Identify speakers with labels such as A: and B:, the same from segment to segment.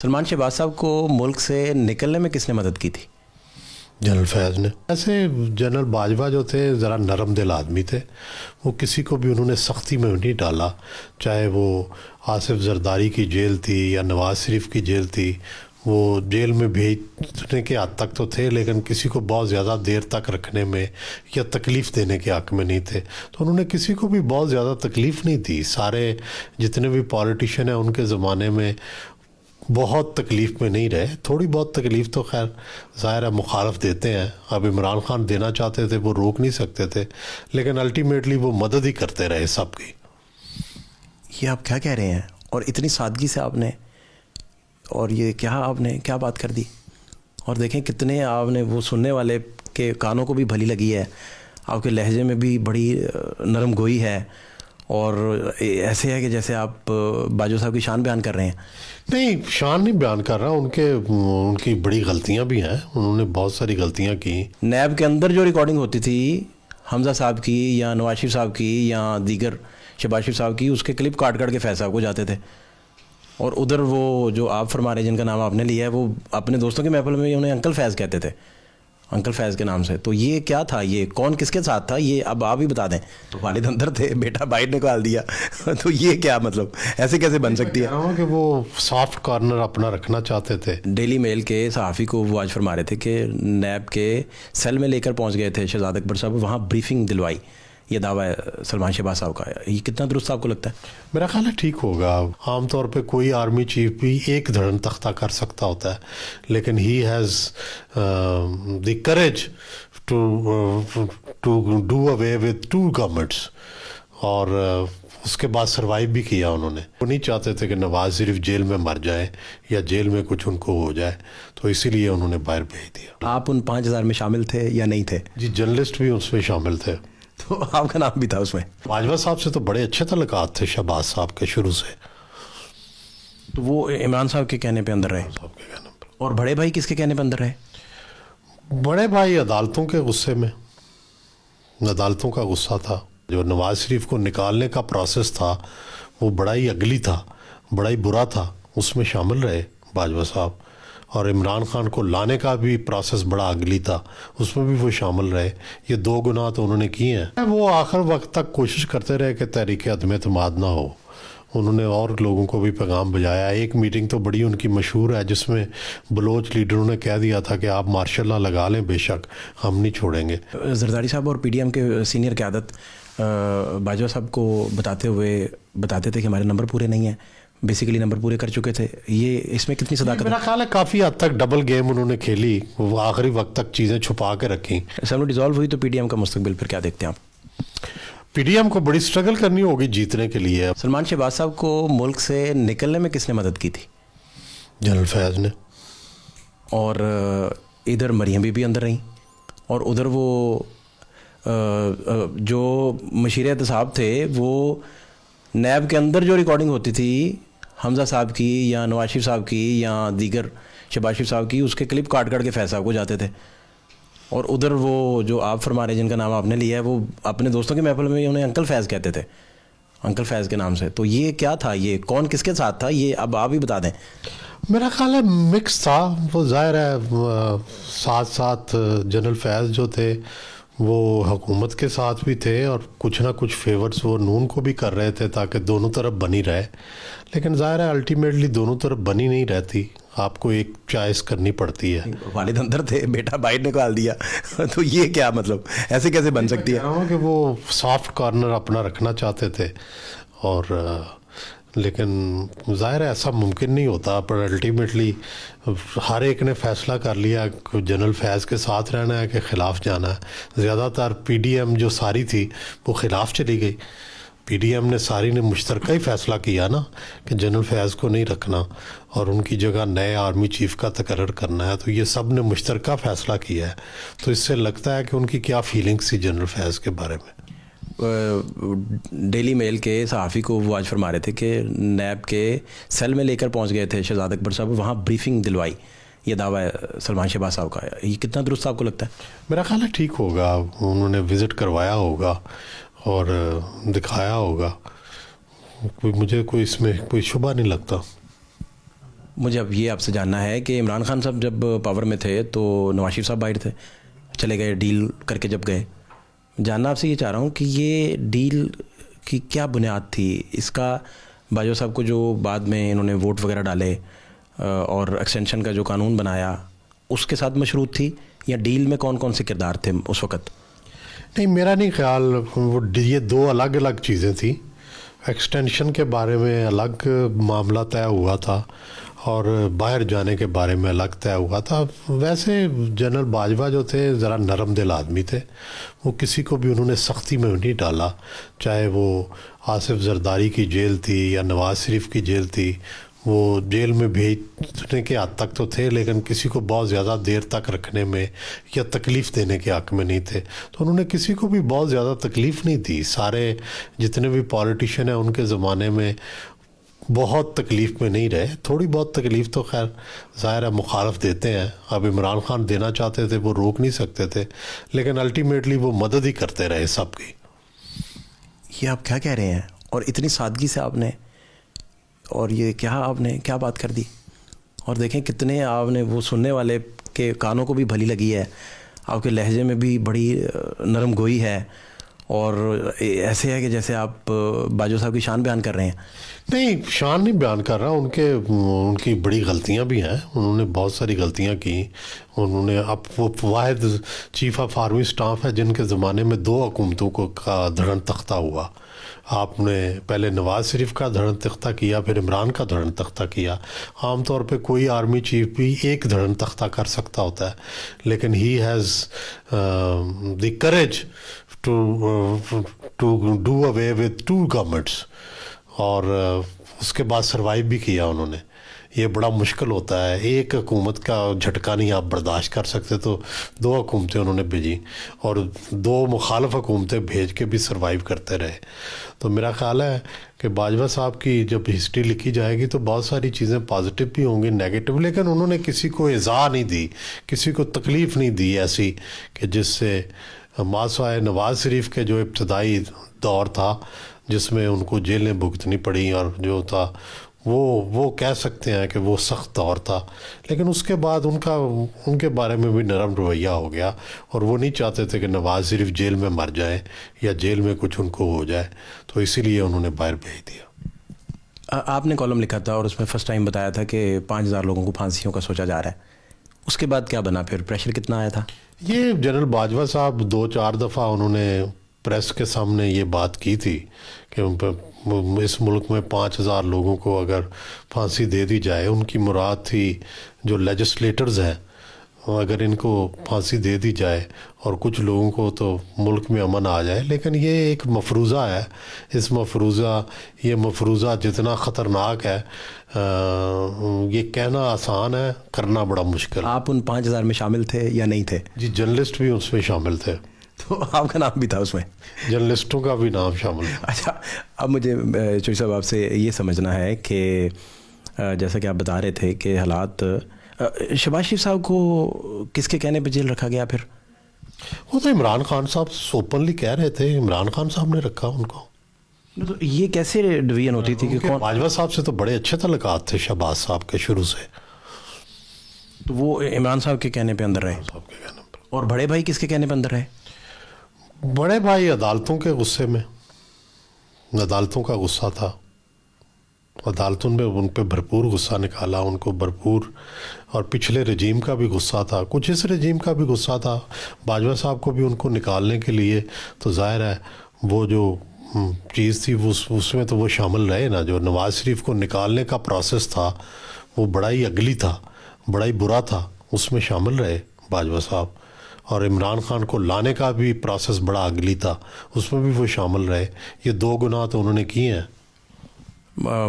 A: سلمان شہباز صاحب کو ملک سے نکلنے میں کس نے مدد کی تھی؟
B: جنرل فیض نے. ایسے جنرل باجوہ جو تھے ذرا نرم دل آدمی تھے. وہ کسی کو بھی انہوں نے سختی میں نہیں ڈالا، چاہے وہ آصف زرداری کی جیل تھی یا نواز شریف کی جیل تھی. وہ جیل میں بھیجنے کے حد تک تو تھے، لیکن کسی کو بہت زیادہ دیر تک رکھنے میں یا تکلیف دینے کے حق میں نہیں تھے. تو انہوں نے کسی کو بھی بہت زیادہ تکلیف نہیں دی. سارے جتنے بھی پالیٹیشین ہیں ان کے زمانے میں بہت تکلیف میں نہیں رہے. تھوڑی بہت تکلیف تو خیر ظاہر ہے مخالف دیتے ہیں. اب عمران خان دینا چاہتے تھے، وہ روک نہیں سکتے تھے، لیکن الٹیمیٹلی وہ مدد ہی کرتے رہے سب کی.
A: یہ آپ کیا کہہ رہے ہیں؟ اور اتنی سادگی سے آپ نے، اور یہ کیا آپ نے کیا بات کر دی؟ اور دیکھیں کتنے آپ نے، وہ سننے والے کے کانوں کو بھی بھلی لگی ہے. آپ کے لہجے میں بھی بڑی نرم گوئی ہے، اور ایسے ہے کہ جیسے آپ باجوہ صاحب کی شان بیان کر رہے ہیں.
B: نہیں، شان نہیں بیان کر رہا. ان کی بڑی غلطیاں بھی ہیں. انہوں نے بہت ساری غلطیاں کی.
A: نیب کے اندر جو ریکارڈنگ ہوتی تھی حمزہ صاحب کی یا نواز شریف صاحب کی یا دیگر شہباز شریف صاحب کی، اس کے کلپ کاٹ کے فیض صاحب کو جاتے تھے. اور ادھر وہ جو آپ فرما رہے ہیں، جن کا نام آپ نے لیا ہے، وہ اپنے دوستوں کے محفل میں انہیں انکل فیض کہتے تھے، انکل فیض کے نام سے. تو یہ کیا تھا؟ یہ کون کس کے ساتھ تھا؟ یہ اب آپ ہی بتا دیں. والد اندر تھے، بیٹا باہر نکال دیا. تو یہ کیا مطلب؟ ایسے کیسے بن سکتی ہے؟
B: کہ وہ سافٹ کارنر اپنا رکھنا چاہتے تھے.
A: ڈیلی میل کے صحافی کو وہ آج فرما رہے تھے کہ نیب کے سیل میں لے کر پہنچ گئے تھے شہزاد اکبر صاحب، وہاں بریفنگ دلوائی. یہ دعویٰ ہے سلمان شہباز صاحب کا. یہ کتنا درست آپ کو لگتا ہے؟
B: میرا خیال ہے ٹھیک ہوگا. عام طور پہ کوئی آرمی چیف بھی ایک دھڑن تختہ کر سکتا ہوتا ہے، لیکن he has the courage to do away with two governments. اور اس کے بعد سروائیو بھی کیا انہوں نے. وہ نہیں چاہتے تھے کہ نواز شریف جیل میں مر جائے یا جیل میں کچھ ان کو ہو جائے، تو اسی لیے انہوں نے باہر بھیج دیا.
A: آپ ان 5000 میں شامل تھے یا نہیں تھے؟
B: جی، جرنلسٹ بھی اس میں شامل تھے.
A: تو آپ کا نام بھی تھا اس میں.
B: باجوہ صاحب سے تو بڑے اچھے تعلقات تھے شہباز صاحب کے شروع سے.
A: تو وہ عمران صاحب کے کہنے پہ اندر رہے،
B: صاحب کے کہنے پر.
A: اور بڑے بھائی کس کے کہنے پہ اندر رہے؟
B: بڑے بھائی عدالتوں کے غصے میں، عدالتوں کا غصہ تھا. جو نواز شریف کو نکالنے کا پروسیس تھا وہ بڑا ہی اگلی تھا، بڑا ہی برا تھا. اس میں شامل رہے باجوہ صاحب. اور عمران خان کو لانے کا بھی پروسیس بڑا اگلی تھا، اس میں بھی وہ شامل رہے. یہ دو گناہ تو انہوں نے کیے ہیں. وہ آخر وقت تک کوشش کرتے رہے کہ تحریک عدم اعتماد نہ ہو. انہوں نے اور لوگوں کو بھی پیغام بجایا. ایک میٹنگ تو بڑی ان کی مشہور ہے جس میں بلوچ لیڈروں نے کہہ دیا تھا کہ آپ مارشاء اللہ لگا لیں، بے شک ہم نہیں چھوڑیں گے.
A: زرداری صاحب اور پی ڈی ایم کے سینئر قیادت باجوہ صاحب کو بتاتے تھے کہ ہمارے نمبر پورے نہیں ہیں. بیسیکلی نمبر پورے کر چکے تھے. یہ اس میں کتنی صداقت ہے؟
B: میرا خیال ہے کافی حد تک ڈبل گیم انہوں نے کھیلی. وہ آخری وقت تک چیزیں چھپا کے رکھیں.
A: اسمبلی ڈیزالو ہوئی تو پی ڈی ایم کا مستقبل پھر کیا دیکھتے ہیں آپ؟
B: پی ڈی ایم کو بڑی سٹرگل کرنی ہوگی جیتنے کے لیے.
A: سلمان شہباز صاحب کو ملک سے نکلنے میں کس نے مدد کی تھی؟
B: جنرل فیض نے.
A: اور ادھر مریم بی اندر رہیں، اور ادھر وہ جو مشیر احتساب تھے، وہ نیب کے اندر جو ریکارڈنگ ہوتی تھی حمزہ صاحب کی یا نواز شریف صاحب کی یا دیگر شہباز شریف صاحب کی، اس کے کلپ کاٹ کے فیض صاحب کو جاتے تھے. اور ادھر وہ جو آپ فرما رہے ہیں، جن کا نام آپ نے لیا ہے، وہ اپنے دوستوں کے محفل میں انہیں انکل فیض کہتے تھے، انکل فیض کے نام سے. تو یہ کیا تھا؟ یہ کون کس کے ساتھ تھا؟ یہ اب آپ ہی بتا دیں.
B: میرا خیال ہے مکس تھا. وہ ظاہر ہے ساتھ جنرل فیض جو تھے وہ حکومت کے ساتھ بھی تھے، اور کچھ نہ کچھ فیورز وہ نون کو بھی کر رہے تھے تاکہ دونوں طرف بنی رہے. لیکن ظاہر ہے الٹیمیٹلی دونوں طرف بنی نہیں رہتی. آپ کو ایک چوائس کرنی پڑتی ہے.
A: والد اندر تھے، بیٹا باہر نکال دیا. تو یہ کیا مطلب؟ ایسے کیسے بن سکتی ہے؟
B: کہ وہ سافٹ کارنر اپنا رکھنا چاہتے تھے، اور لیکن ظاہر ہے ایسا ممکن نہیں ہوتا. پر الٹیمیٹلی ہر ایک نے فیصلہ کر لیا کہ جنرل فیض کے ساتھ رہنا ہے کہ خلاف جانا ہے. زیادہ تر پی ڈی ایم جو ساری تھی وہ خلاف چلی گئی. پی ڈی ایم نے ساری نے مشترکہ ہی فیصلہ کیا نا کہ جنرل فیض کو نہیں رکھنا اور ان کی جگہ نئے آرمی چیف کا تقرر کرنا ہے. تو یہ سب نے مشترکہ فیصلہ کیا ہے. تو اس سے لگتا ہے کہ ان کی کیا فیلنگس تھی جنرل فیض کے بارے میں.
A: ڈیلی میل کے صحافی کو وہ آج فرما رہے تھے کہ نیب کے سیل میں لے کر پہنچ گئے تھے شہزاد اکبر صاحب، وہاں بریفنگ دلوائی. یہ دعویٰ ہے سلمان شہباز صاحب کا. یہ کتنا درست آپ کو لگتا ہے؟
B: میرا خیال ہے ٹھیک ہوگا. انہوں نے وزٹ کروایا ہوگا اور دکھایا ہوگا. مجھے کوئی اس میں کوئی شبہ نہیں لگتا.
A: مجھے اب یہ آپ سے جاننا ہے کہ عمران خان صاحب جب پاور میں تھے تو نواز شریف صاحب باہر تھے, چلے گئے ڈیل کر کے جب گئے. جاننا آپ سے یہ چاہ رہا ہوں کہ یہ ڈیل کی کیا بنیاد تھی, اس کا باجوہ صاحب کو جو بعد میں انہوں نے ووٹ وغیرہ ڈالے اور ایکسٹینشن کا جو قانون بنایا اس کے ساتھ مشروط تھی, یا ڈیل میں کون کون سے کردار تھے اس وقت؟
B: نہیں, میرا نہیں خیال وہ یہ دو الگ الگ چیزیں تھیں. ایکسٹینشن کے بارے میں الگ معاملہ طے ہوا تھا اور باہر جانے کے بارے میں الگ طے ہوا تھا. ویسے جنرل باجوہ جو تھے ذرا نرم دل آدمی تھے, وہ کسی کو بھی انہوں نے سختی میں نہیں ڈالا, چاہے وہ آصف زرداری کی جیل تھی یا نواز شریف کی جیل تھی. وہ جیل میں بھیجنے کے حد تک تو تھے لیکن کسی کو بہت زیادہ دیر تک رکھنے میں یا تکلیف دینے کے حق میں نہیں تھے. تو انہوں نے کسی کو بھی بہت زیادہ تکلیف نہیں دی. سارے جتنے بھی پولیٹیشین ہیں ان کے زمانے میں بہت تکلیف میں نہیں رہے. تھوڑی بہت تکلیف تو خیر ظاہر ہے مخالف دیتے ہیں. اب عمران خان دینا چاہتے تھے, وہ روک نہیں سکتے تھے, لیکن الٹیمیٹلی وہ مدد ہی کرتے رہے سب کی.
A: یہ آپ کیا کہہ رہے ہیں, اور اتنی سادگی سے آپ نے, اور یہ کیا آپ نے کیا بات کر دی. اور دیکھیں کتنے آپ نے, وہ سننے والے کے کانوں کو بھی بھلی لگی ہے, آپ کے لہجے میں بھی بڑی نرم گوئی ہے, اور ایسے ہے کہ جیسے آپ باجوہ صاحب کی شان بیان کر رہے ہیں.
B: نہیں, شان نہیں بیان کر رہا, ان کی بڑی غلطیاں بھی ہیں. انہوں نے بہت ساری غلطیاں کی. انہوں نے, اب وہ واحد چیف آف آرمی سٹاف ہے جن کے زمانے میں دو حکومتوں کا دھڑن تختہ ہوا. آپ نے پہلے نواز شریف کا دھڑن تختہ کیا, پھر عمران کا دھڑن تختہ کیا. عام طور پہ کوئی آرمی چیف بھی ایک دھڑن تختہ کر سکتا ہوتا ہے, لیکن he has the courage to do away with two governments, اور اس کے بعد سروائیو بھی کیا انہوں نے. یہ بڑا مشکل ہوتا ہے, ایک حکومت کا جھٹکا نہیں آپ برداشت کر سکتے, تو دو حکومتیں انہوں نے بھیجی اور دو مخالف حکومتیں بھیج کے بھی سروائیو کرتے رہے. تو میرا خیال ہے کہ باجوہ صاحب کی جب ہسٹری لکھی جائے گی تو بہت ساری چیزیں پازیٹیو بھی ہوں گی, نیگیٹو, لیکن انہوں نے کسی کو ایذا نہیں دی, کسی کو تکلیف نہیں دی ایسی کہ جس سے ماسوائے نواز شریف کے جو ابتدائی دور تھا جس میں ان کو جیلیں بھگتنی پڑی, اور جو تھا وہ کہہ سکتے ہیں کہ وہ سخت دور تھا. لیکن اس کے بعد ان کے بارے میں بھی نرم رویہ ہو گیا, اور وہ نہیں چاہتے تھے کہ نواز شریف جیل میں مر جائے یا جیل میں کچھ ان کو ہو جائے, تو اسی لیے انہوں نے باہر بھیج دیا.
A: آپ نے کالم لکھا تھا اور اس میں فرسٹ ٹائم بتایا تھا کہ 5000 لوگوں کو پھانسیوں کا سوچا جا رہا ہے. اس کے بعد کیا بنا, پھر پریشر کتنا آیا تھا؟
B: یہ جنرل باجوہ صاحب 2-4 دفعہ انہوں نے پریس کے سامنے یہ بات کی تھی کہ اس ملک میں 5000 لوگوں کو اگر پھانسی دے دی جائے, ان کی مراد تھی جو لیجسلیٹرز ہیں, اگر ان کو پھانسی دے دی جائے اور کچھ لوگوں کو تو ملک میں امن آ جائے. لیکن یہ ایک مفروضہ ہے, یہ مفروضہ جتنا خطرناک ہے, یہ کہنا آسان ہے, کرنا بڑا مشکل.
A: آپ ان 5000 میں شامل تھے یا نہیں تھے؟
B: جی, جرنلسٹ بھی اس میں شامل تھے.
A: تو آپ کا نام بھی تھا اس میں؟
B: جرنلسٹوں کا بھی نام شامل ہے.
A: اچھا, اب مجھے چوئی صاحب آپ سے یہ سمجھنا ہے کہ جیسا کہ آپ بتا رہے تھے کہ حالات, شہباز شریف صاحب کو کس کے کہنے پہ جیل رکھا گیا پھر؟
B: وہ تو عمران خان صاحب اوپنلی کہہ رہے تھے, عمران خان صاحب نے رکھا ان کو.
A: تو یہ کیسے ڈویژن ہوتی تھی کہ کون؟
B: باجوہ صاحب سے تو بڑے اچھے تعلقات تھے شہباز صاحب کے شروع سے.
A: تو وہ عمران صاحب کے کہنے پہ اندر رہے,
B: صاحب کے کہنے پر.
A: اور بڑے بھائی کس کے کہنے پہ اندر رہے؟
B: بڑے بھائی عدالتوں کے غصے میں, عدالتوں کا غصہ تھا, عدالتوں نے ان پہ بھرپور غصہ نکالا, ان کو بھرپور, اور پچھلے رجیم کا بھی غصہ تھا, کچھ اس رجیم کا بھی غصہ تھا. باجوہ صاحب کو بھی ان کو نکالنے کے لیے تو ظاہر ہے وہ جو چیز تھی اس میں تو وہ شامل رہے نا. جو نواز شریف کو نکالنے کا پروسیس تھا وہ بڑا ہی اگلی تھا, بڑا ہی برا تھا, اس میں شامل رہے باجوہ صاحب. اور عمران خان کو لانے کا بھی پروسیس بڑا اگلی تھا, اس میں بھی وہ شامل رہے. یہ 2 گناہ تو انہوں نے کیے ہیں.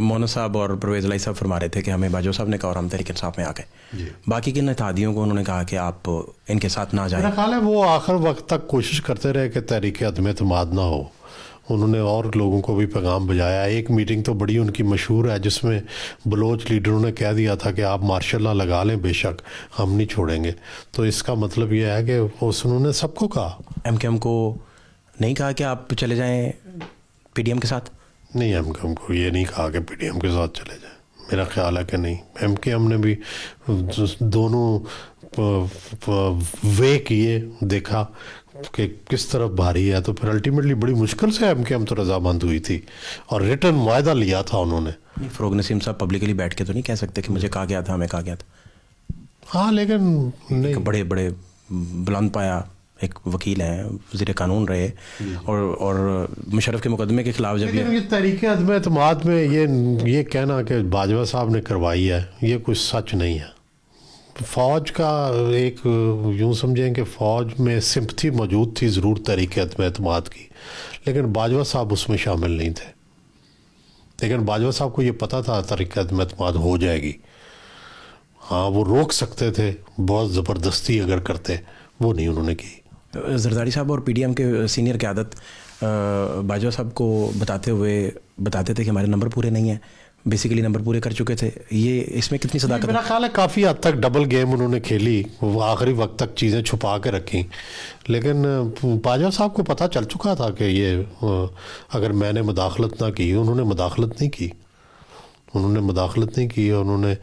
A: مونا صاحب اور پرویز الہی صاحب فرما رہے تھے کہ ہمیں باجوہ صاحب نے کہا اور ہم تحریک انصاف میں آ گئے. باقی کن اتحادیوں کو انہوں نے کہا کہ آپ ان کے ساتھ نہ جائیں.
B: میرا خیال ہے وہ آخر وقت تک کوشش کرتے رہے کہ تحریک عدم اعتماد نہ ہو. انہوں نے اور لوگوں کو بھی پیغام بجایا. ایک میٹنگ تو بڑی ان کی مشہور ہے جس میں بلوچ لیڈروں نے کہہ دیا تھا کہ آپ مارشاء اللہ لگا لیں, بے شک ہم نہیں چھوڑیں گے. تو اس کا مطلب یہ ہے کہ انہوں نے سب کو کہا.
A: ایم کے ایم کو نہیں کہا کہ آپ چلے جائیں پی ڈی ایم کے ساتھ؟
B: نہیں, ایم کے ایم کو یہ نہیں کہا کہ پی ڈی ایم کے ساتھ چلے جائیں. میرا خیال ہے کہ نہیں. ایم کے ایم نے بھی دونوں وے کیے, دیکھا کہ کس طرف بھاری ہے, تو پھر الٹیمیٹلی بڑی مشکل سے ایم کے ایم تو رضامند ہوئی تھی اور ریٹرن معاہدہ لیا تھا انہوں نے.
A: فروغ نسیم صاحب پبلکلی بیٹھ کے تو نہیں کہہ سکتے کہ مجھے کہا گیا تھا, ہمیں کہا گیا تھا.
B: ہاں لیکن نہیں,
A: بڑے بڑے بلند پایا ایک وکیل ہیں, وزیر قانون رہے, اور مشرف کے مقدمے کے خلاف جب
B: یہ تحریک عدم اعتماد میں یہ کہنا کہ باجوہ صاحب نے کروائی ہے, یہ کوئی سچ نہیں ہے. فوج کا ایک یوں سمجھیں کہ فوج میں سمپتھی موجود تھی ضرور تحریک عدم اعتماد کی, لیکن باجوہ صاحب اس میں شامل نہیں تھے. لیکن باجوہ صاحب کو یہ پتہ تھا تحریک عدم اعتماد ہو جائے گی. ہاں وہ روک سکتے تھے, بہت زبردستی اگر کرتے, وہ نہیں انہوں نے کی.
A: زرداری صاحب اور پی ڈی ایم کے سینئر قیادت باجوہ صاحب کو بتاتے تھے کہ ہمارے نمبر پورے نہیں ہیں, بیسیکلی نمبر پورے کر چکے تھے. یہ اس میں کتنی صداقت؟
B: میرا خیال ہے کافی حد تک ڈبل گیم انہوں نے کھیلی, وہ آخری وقت تک چیزیں چھپا کے رکھیں. لیکن باجوہ صاحب کو پتہ چل چکا تھا کہ یہ اگر میں نے مداخلت نہ کی, انہوں نے مداخلت نہیں کی, انہوں نے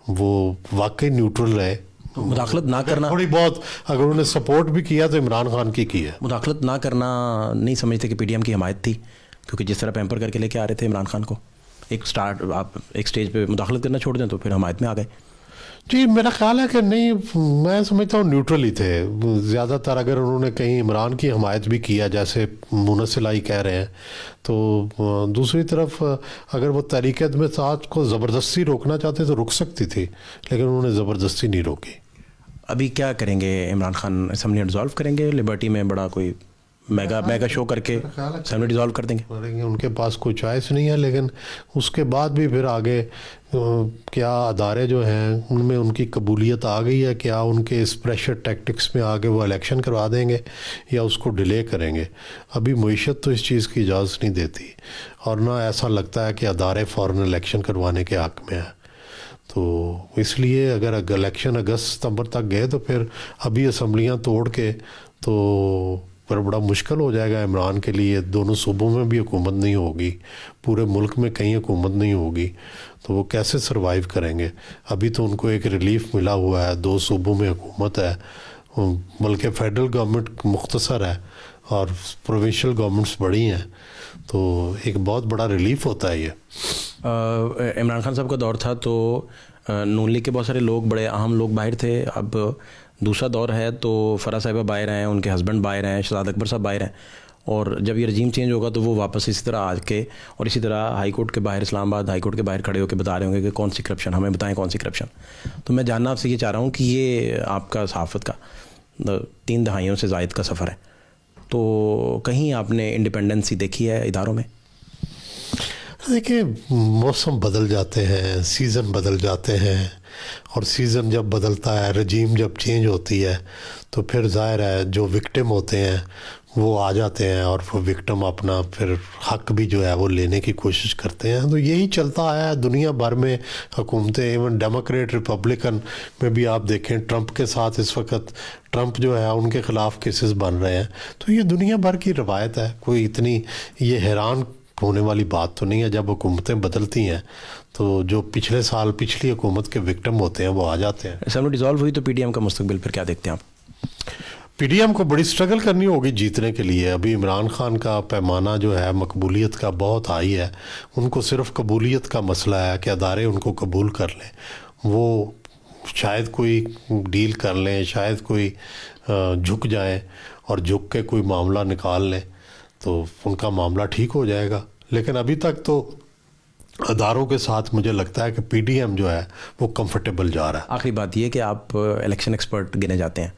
B: وہ واقعی نیوٹرل رہے.
A: مداخلت نہ کرنا,
B: تھوڑی بہت اگر انہوں نے سپورٹ بھی کیا تو عمران خان کی ہے.
A: مداخلت نہ کرنا نہیں سمجھتے کہ پی ڈی ایم کی حمایت تھی, کیونکہ جس طرح پیمپر کر کے لے کے آ رہے تھے عمران خان کو, آپ ایک سٹیج پہ مداخلت کرنا چھوڑ دیں تو پھر حمایت میں آ گئے.
B: جی میرا خیال ہے کہ نہیں, میں سمجھتا ہوں نیوٹرل ہی تھے زیادہ تر. اگر انہوں نے کہیں عمران کی حمایت بھی کیا جیسے مونس الہی کہہ رہے ہیں, تو دوسری طرف اگر وہ تحریک عدم اعتماد کو زبردستی روکنا چاہتے تو رک سکتی تھی, لیکن انہوں نے زبردستی نہیں روکی.
A: ابھی کیا کریں گے عمران خان؟ اسمبلی ڈیزالو کریں گے, لبرٹی میں بڑا کوئی میگا شو کر کے اسمبلی ڈیزالو کر دیں گے؟
B: ان کے پاس کوئی چوائس نہیں ہے. لیکن اس کے بعد بھی پھر آگے کیا ادارے جو ہیں ان میں ان کی قبولیت آ گئی ہے, کیا ان کے اس پریشر ٹیکٹکس میں آگے وہ الیکشن کروا دیں گے یا اس کو ڈیلے کریں گے؟ ابھی معیشت تو اس چیز کی اجازت نہیں دیتی, اور نہ ایسا لگتا ہے کہ ادارے فوراً الیکشن کروانے کے حق میں ہیں. تو اس لیے اگر الیکشن اگست ستمبر تک گئے تو پھر ابھی اسمبلیاں توڑ کے تو پر بڑا مشکل ہو جائے گا عمران کے لیے. دونوں صوبوں میں بھی حکومت نہیں ہوگی, پورے ملک میں کہیں حکومت نہیں ہوگی, تو وہ کیسے سروائیو کریں گے؟ ابھی تو ان کو ایک ریلیف ملا ہوا ہے, 2 صوبوں میں حکومت ہے, بلکہ فیڈرل گورنمنٹ مختصر ہے اور پروونشل گورنمنٹس بڑی ہیں, تو ایک بہت بڑا ریلیف ہوتا ہے یہ.
A: عمران خان صاحب کا دور تھا تو نون لیگ کے بہت سارے لوگ, بڑے اہم لوگ باہر تھے. اب دوسرا دور ہے تو فرح صاحبہ باہر ہیں, ان کے ہسبینڈ باہر ہیں, شہزاد اکبر صاحب باہر ہیں, اور جب یہ رجیم چینج ہوگا تو وہ واپس اسی طرح آ کے اور اسی طرح ہائی کورٹ کے باہر, اسلام آباد ہائی کورٹ کے باہر کھڑے ہو کے بتا رہے ہوں گے کہ کون سی کرپشن, ہمیں بتائیں کون سی کرپشن. تو میں جاننا آپ سے یہ چاہ رہا ہوں کہ یہ آپ کا صحافت کا 3 دہائیوں سے زائد کا سفر ہے, تو کہیں آپ نے انڈیپینڈنسی دیکھی ہے اداروں میں؟
B: دیکھیں, موسم بدل جاتے ہیں, سیزن بدل جاتے ہیں, اور سیزن جب بدلتا ہے, رجیم جب چینج ہوتی ہے, تو پھر ظاہر ہے جو وکٹم ہوتے ہیں وہ آ جاتے ہیں, اور وہ وکٹم اپنا پھر حق بھی جو ہے وہ لینے کی کوشش کرتے ہیں. تو یہی چلتا ہے دنیا بھر میں حکومتیں, ایون ڈیموکریٹ ریپبلکن میں بھی آپ دیکھیں, ٹرمپ کے ساتھ اس وقت ٹرمپ جو ہے ان کے خلاف کیسز بن رہے ہیں. تو یہ دنیا بھر کی روایت ہے, کوئی اتنی یہ حیران ہونے والی بات تو نہیں ہے. جب حکومتیں بدلتی ہیں تو جو پچھلے سال پچھلی حکومت کے وکٹم ہوتے ہیں وہ آ جاتے ہیں.
A: اسمبلی ڈیزالو ہوئی تو پی ڈی ایم کا مستقبل پھر کیا دیکھتے ہیں آپ؟
B: پی ڈی ایم کو بڑی سٹرگل کرنی ہوگی جیتنے کے لیے. ابھی عمران خان کا پیمانہ جو ہے مقبولیت کا بہت ہائی ہے. ان کو صرف قبولیت کا مسئلہ ہے کہ ادارے ان کو قبول کر لیں. وہ شاید کوئی ڈیل کر لیں, شاید کوئی جھک جائیں اور جھک کے کوئی معاملہ نکال لیں تو ان کا معاملہ ٹھیک ہو جائے گا. لیکن ابھی تک تو اداروں کے ساتھ مجھے لگتا ہے کہ پی ڈی ایم جو ہے وہ کمفرٹیبل جا رہا ہے.
A: آخری بات یہ کہ آپ الیکشن ایکسپرٹ گنے جاتے ہیں,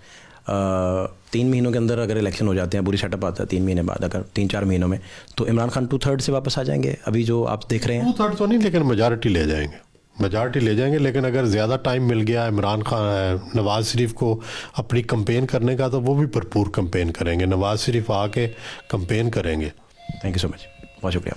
A: 3 مہینوں کے اندر اگر الیکشن ہو جاتے ہیں, پوری سیٹ اپ آتا ہے 3 مہینے بعد, اگر 3-4 مہینوں میں, تو عمران خان 2/3 سے واپس آ جائیں گے ابھی جو آپ دیکھ رہے ہیں؟
B: 2/3 تو نہیں, لیکن میجارٹی لے جائیں گے. لیکن اگر زیادہ ٹائم مل گیا عمران خان نواز شریف کو اپنی کمپین کرنے کا تو وہ بھی بھرپور کمپین کریں گے. نواز شریف آ کے کمپین کریں گے.
A: تھینک یو سو مچ, بہت شکریہ.